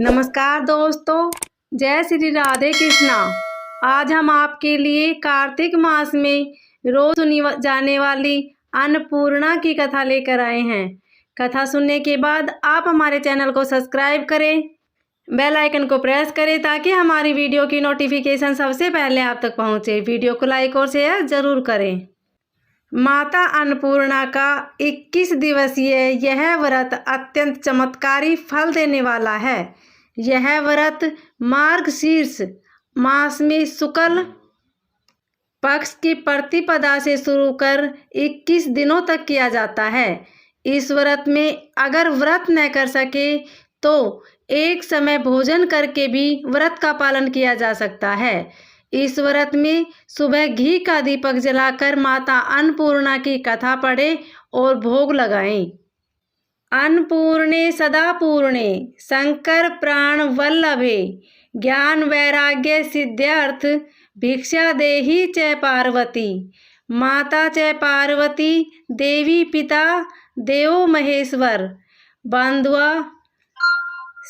नमस्कार दोस्तों, जय श्री राधे कृष्णा। आज हम आपके लिए कार्तिक मास में रोज सुनी जाने वाली अन्नपूर्णा की कथा लेकर आए हैं। कथा सुनने के बाद आप हमारे चैनल को सब्सक्राइब करें, बेल आइकन को प्रेस करें ताकि हमारी वीडियो की नोटिफिकेशन सबसे पहले आप तक पहुंचे। वीडियो को लाइक और शेयर जरूर करें। माता अन्नपूर्णा का 21 दिवसीय यह व्रत अत्यंत चमत्कारी फल देने वाला है। यह व्रत मार्गशीर्ष मास में शुक्ल पक्ष की प्रतिपदा से शुरू कर 21 दिनों तक किया जाता है। इस व्रत में अगर व्रत न कर सके तो एक समय भोजन करके भी व्रत का पालन किया जा सकता है। इस व्रत में सुबह घी का दीपक जलाकर माता अन्नपूर्णा की कथा पढ़े और भोग लगाएं। अन्नपूर्णे सदा पूर्णे शंकर प्राण वल्लभे ज्ञान वैराग्य सिद्ध्यर्थ भिक्षा देहि च पार्वती। माता च पार्वती देवी पिता देवो महेश्वर बंधुआ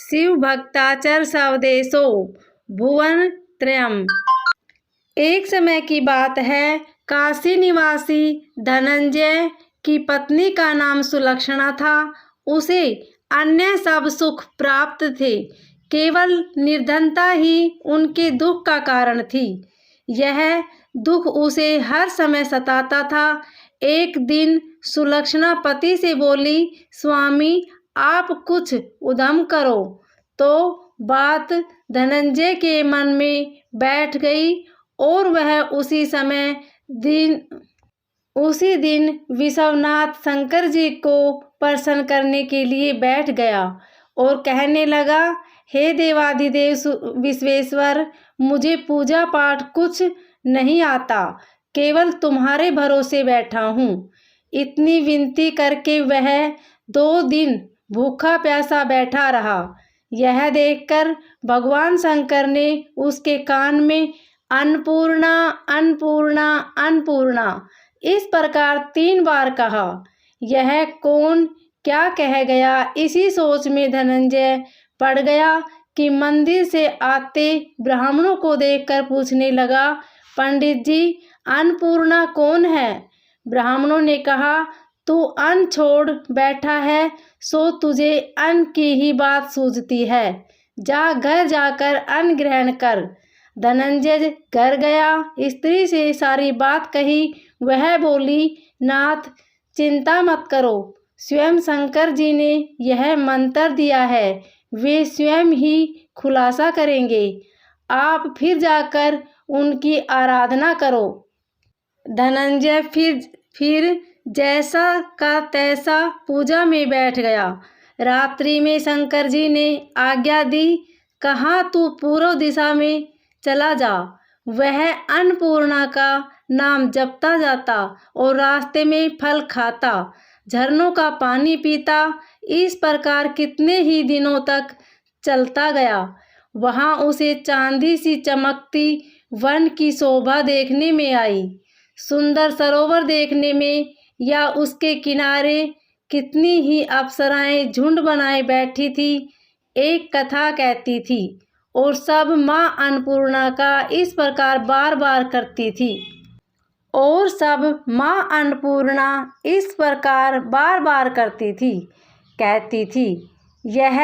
शिव भक्ताचर स्वदेशो भुवन त्रयम्। एक समय की बात है, काशी निवासी धनंजय की पत्नी का नाम सुलक्षणा था। उसे अन्य सब सुख प्राप्त थे, केवल निर्धनता ही उनके दुख का कारण थी। यह दुख उसे हर समय सताता था। एक दिन सुलक्षणा पति से बोली, स्वामी आप कुछ उद्यम करो। तो बात धनंजय के मन में बैठ गई और वह उसी दिन विश्वनाथ शंकर जी को प्रसन्न करने के लिए बैठ गया और कहने लगा, हे देवाधिदेव विश्वेश्वर, मुझे पूजा पाठ कुछ नहीं आता, केवल तुम्हारे भरोसे बैठा हूँ। इतनी विनती करके वह 2 दिन भूखा प्यासा बैठा रहा। यह देखकर भगवान शंकर ने उसके कान में अन्नपूर्णा अन्नपूर्णा अन्नपूर्णा इस प्रकार 3 बार कहा। यह कौन क्या कह गया, इसी सोच में धनंजय पड़ गया कि मंदिर से आते ब्राह्मणों को देखकर पूछने लगा, पंडित जी अन्नपूर्णा कौन है? ब्राह्मणों ने कहा, तू अन्न छोड़ बैठा है सो तुझे अन्न की ही बात सूझती है। जा घर जाकर अन्न ग्रहण कर। धनंजय घर गया, स्त्री से सारी बात कही। वह बोली, नाथ चिंता मत करो, स्वयं शंकर जी ने यह मंत्र दिया है, वे स्वयं ही खुलासा करेंगे। आप फिर जाकर उनकी आराधना करो। धनंजय फिर जैसा का तैसा पूजा में बैठ गया। रात्रि में शंकर जी ने आज्ञा दी, कहा तू पूर्व दिशा में चला जा। वह अन्नपूर्णा का नाम जपता जाता और रास्ते में फल खाता, झरनों का पानी पीता। इस प्रकार कितने ही दिनों तक चलता गया। वहाँ उसे चांदी सी चमकती वन की शोभा देखने में आई। सुंदर सरोवर देखने में या उसके किनारे कितनी ही अप्सराएं झुंड बनाए बैठी थी। एक कथा कहती थी और सब माँ अन्नपूर्णा का इस प्रकार बार बार करती थी। कहती थी, यह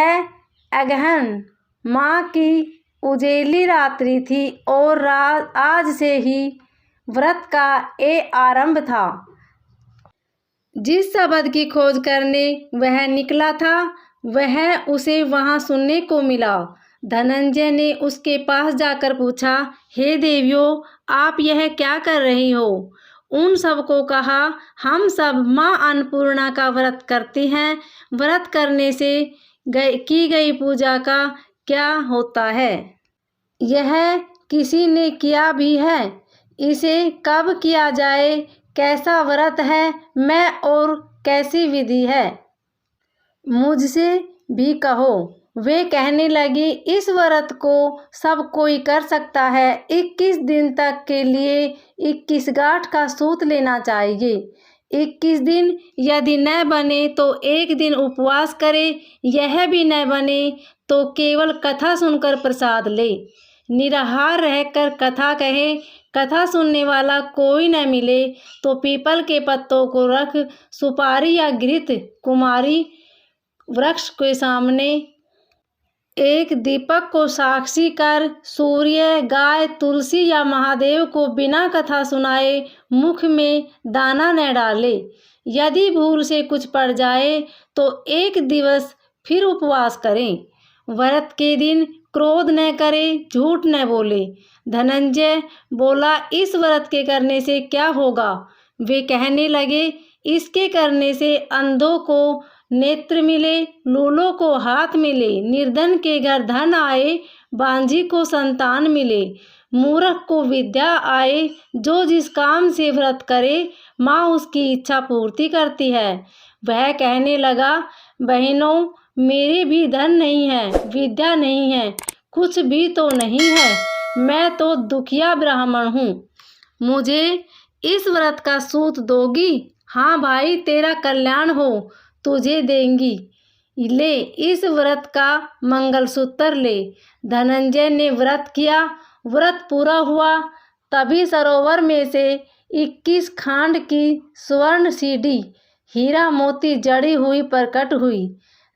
अगहन माँ की उजेली रात्रि थी और आज से ही व्रत का आरंभ था। जिस शब्द की खोज करने वह निकला था वह उसे वहाँ सुनने को मिला। धनंजय ने उसके पास जाकर पूछा, हे देवियों, आप यह क्या कर रही हो? उन सबको कहा, हम सब माँ अन्नपूर्णा का व्रत करते हैं। व्रत करने से की गई पूजा का क्या होता है? यह किसी ने किया भी है? इसे कब किया जाए? कैसा व्रत है मैं और कैसी विधि है? मुझसे भी कहो। वे कहने लगी, इस व्रत को सब कोई कर सकता है। 21 दिन तक के लिए 21 गांठ का सूत लेना चाहिए। 21 दिन यदि न बने तो 1 दिन उपवास करे, यह भी न बने तो केवल कथा सुनकर प्रसाद ले। निराहार रहकर कथा कहे, कथा सुनने वाला कोई न मिले तो पीपल के पत्तों को रख सुपारी या घृत कुमारी वृक्ष के सामने एक दीपक को साक्षी कर सूर्य, गाय, तुलसी या महादेव को बिना कथा सुनाए मुख में दाना न डाले। यदि भूल से कुछ पड़ जाए तो 1 दिवस फिर उपवास करें। व्रत के दिन क्रोध न करे, झूठ न बोले। धनंजय बोला, इस व्रत के करने से क्या होगा? वे कहने लगे, इसके करने से अंधों को नेत्र मिले, लूलों को हाथ मिले, निर्धन के घर धन आए, बांझी को संतान मिले, मूर्ख को विद्या आए। जो जिस काम से व्रत करे माँ उसकी इच्छा पूर्ति करती है। वह कहने लगा, बहनों, मेरे भी धन नहीं है, विद्या नहीं है, कुछ भी तो नहीं है, मैं तो दुखिया ब्राह्मण हूँ। मुझे इस व्रत का सूत दोगी? हाँ भाई, तेरा कल्याण हो, तुझे देंगी। ले, इस व्रत का मंगलसूत्र ले। धनंजय ने व्रत किया। व्रत पूरा हुआ तभी सरोवर में से 21 खांड की स्वर्ण सीढ़ी हीरा मोती जड़ी हुई प्रकट हुई।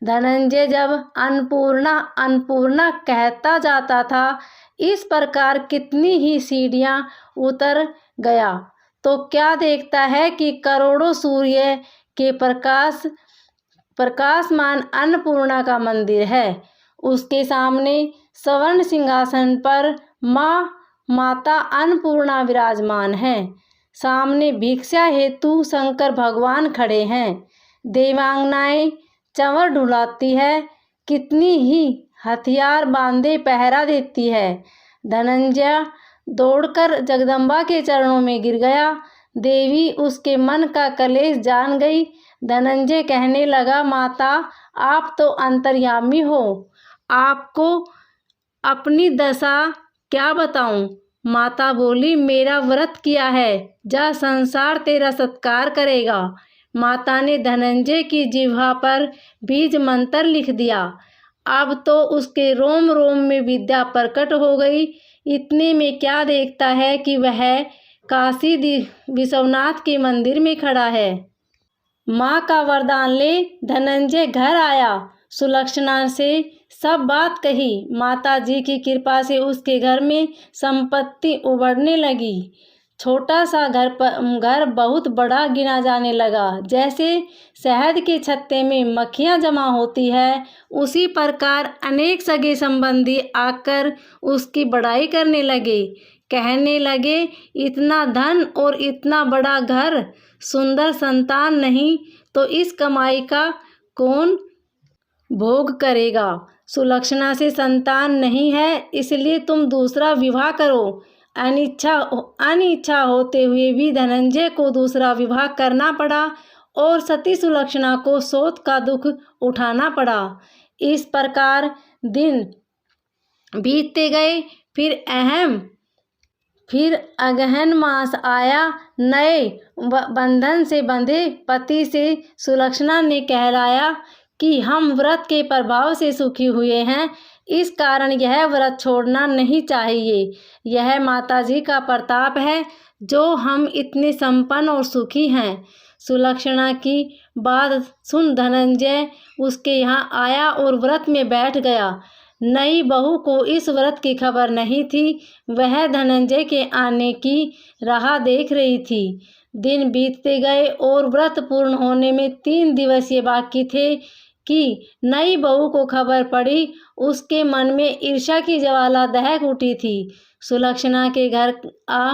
धनंजय जब अन्नपूर्णा अन्नपूर्णा कहता जाता था, इस प्रकार कितनी ही सीढ़ियाँ उतर गया तो क्या देखता है कि करोड़ों सूर्य के प्रकाशमान अन्नपूर्णा का मंदिर है। उसके सामने स्वर्ण सिंहासन पर माता अन्नपूर्णा विराजमान है। सामने भिक्षा हेतु शंकर भगवान खड़े हैं। देवांगनाएं चंवर ढुलाती है, कितनी ही हथियार बांधे पहरा देती है। धनंजय दौड़कर जगदम्बा के चरणों में गिर गया। देवी उसके मन का कलेश जान गई। धनंजय कहने लगा, माता, आप तो अंतर्यामी हो, आपको अपनी दशा क्या बताऊं? माता बोली, मेरा व्रत किया है, जा, संसार तेरा सत्कार करेगा। माता ने धनंजय की जिह्वा पर बीज मंत्र लिख दिया। अब तो उसके रोम रोम में विद्या प्रकट हो गई। इतने में क्या देखता है कि वह काशी विश्वनाथ के मंदिर में खड़ा है। माँ का वरदान ले धनंजय घर आया। सुलक्षणा से सब बात कही। माता जी की कृपा से उसके घर में संपत्ति उबरने लगी। छोटा सा घर बहुत बड़ा गिना जाने लगा। जैसे शहद के छत्ते में मक्खियाँ जमा होती है, उसी प्रकार अनेक सगे संबंधी आकर उसकी बड़ाई करने लगे। कहने लगे, इतना धन और इतना बड़ा घर, सुंदर संतान नहीं तो इस कमाई का कौन भोग करेगा? सुलक्षणा से संतान नहीं है, इसलिए तुम दूसरा विवाह करो। अनिच्छा होते हुए भी धनंजय को दूसरा विवाह करना पड़ा और सती सुलक्षणा को शोक का दुख उठाना पड़ा। इस प्रकार दिन बीतते गए। फिर अगहन मास आया। नए बंधन से बंधे पति से सुलक्षणा ने कहलाया कि हम व्रत के प्रभाव से सुखी हुए हैं, इस कारण यह व्रत छोड़ना नहीं चाहिए। यह माताजी का प्रताप है जो हम इतने संपन्न और सुखी हैं। सुलक्षणा की बात सुन धनंजय उसके यहाँ आया और व्रत में बैठ गया। नई बहू को इस व्रत की खबर नहीं थी। वह धनंजय के आने की राह देख रही थी। दिन बीतते गए और व्रत पूर्ण होने में 3 दिवसीय बाकी थे कि नई बहू को खबर पड़ी। उसके मन में ईर्ष्या की ज्वाला दहक उठी थी। सुलक्षणा के घर आ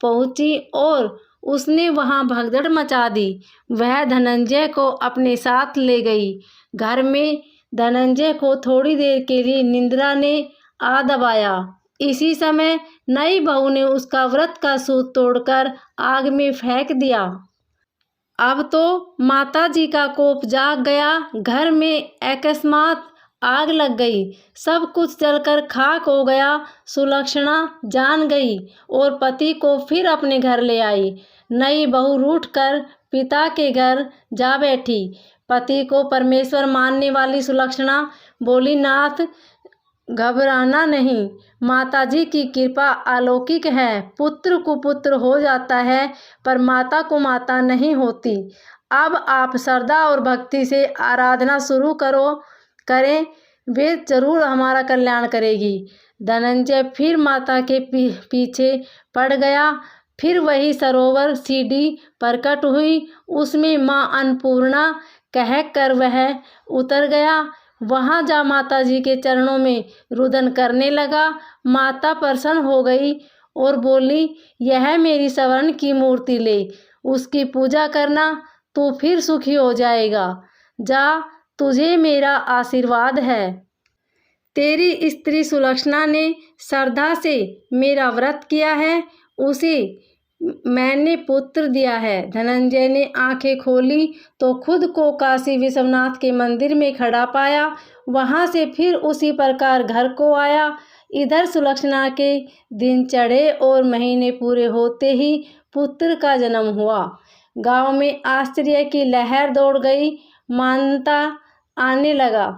पहुंची और उसने वहां भगदड़ मचा दी। वह धनंजय को अपने साथ ले गई। घर में धनंजय को थोड़ी देर के लिए निंद्रा ने आ दबाया। इसी समय नई बहू ने उसका व्रत का सूत तोड़कर आग में फेंक दिया। अब तो माता जी का कोप जाग गया। घर में अकस्मात आग लग गई। सब कुछ जलकर खाक हो गया। सुलक्षणा जान गई और पति को फिर अपने घर ले आई। नई बहू रूठकर पिता के घर जा बैठी। पति को परमेश्वर मानने वाली सुलक्षणा बोली, नाथ घबराना नहीं, माताजी की कृपा अलौकिक है। पुत्र कुपुत्र हो जाता है पर माता को माता नहीं होती। अब आप श्रद्धा और भक्ति से आराधना शुरू करें, वे जरूर हमारा कल्याण करेगी। धनंजय फिर माता के पीछे पड़ गया। फिर वही सरोवर सीढ़ी प्रकट हुई, उसमें माँ अन्नपूर्णा कहकर वह उतर गया। वहाँ जा माता जी के चरणों में रुदन करने लगा। माता प्रसन्न हो गई और बोली, यह मेरी स्वर्ण की मूर्ति ले, उसकी पूजा करना, तू फिर सुखी हो जाएगा। जा, तुझे मेरा आशीर्वाद है। तेरी स्त्री सुलक्षणा ने श्रद्धा से मेरा व्रत किया है, उसे मैंने पुत्र दिया है। धनंजय ने आंखें खोली तो खुद को काशी विश्वनाथ के मंदिर में खड़ा पाया। वहां से फिर उसी प्रकार घर को आया। इधर सुलक्षणा के दिन चढ़े और महीने पूरे होते ही पुत्र का जन्म हुआ। गांव में आश्चर्य की लहर दौड़ गई, मान्यता आने लगा।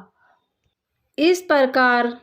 इस प्रकार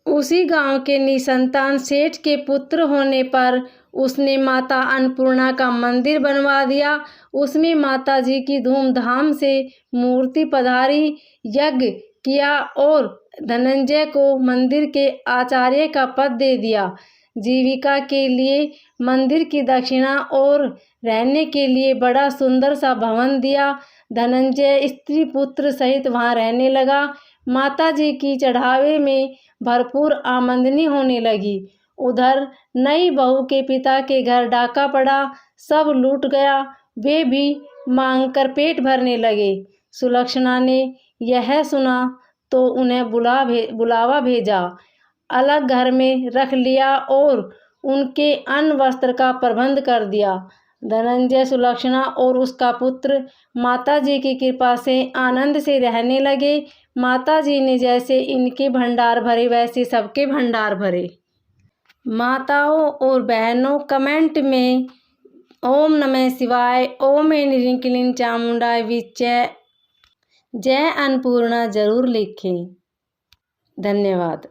उसी गांव के निसंतान सेठ के पुत्र होने पर उसने माता अन्नपूर्णा का मंदिर बनवा दिया। उसमें माता जी की धूमधाम से मूर्ति पधारी, यज्ञ किया और धनंजय को मंदिर के आचार्य का पद दे दिया। जीविका के लिए मंदिर की दक्षिणा और रहने के लिए बड़ा सुंदर सा भवन दिया। धनंजय स्त्री पुत्र सहित वहां रहने लगा। माता जी की चढ़ावे में भरपूर आमदनी होने लगी। उधर नई बहू के पिता के घर डाका पड़ा, सब लूट गया। वे भी मांगकर पेट भरने लगे। सुलक्षणा ने यह सुना तो उन्हें बुलावा भेजा, अलग घर में रख लिया और उनके अन्न वस्त्र का प्रबंध कर दिया। धनंजय, सुलक्षणा और उसका पुत्र माता जी की कृपा से आनंद से रहने लगे। माता जी ने जैसे इनके भंडार भरे वैसे सबके भंडार भरे। माताओं और बहनों, कमेंट में ओम नमः शिवाय, ओम ह्रीं क्लीं चामुंडाय विच्चे, जय अन्नपूर्णा जरूर लिखें। धन्यवाद।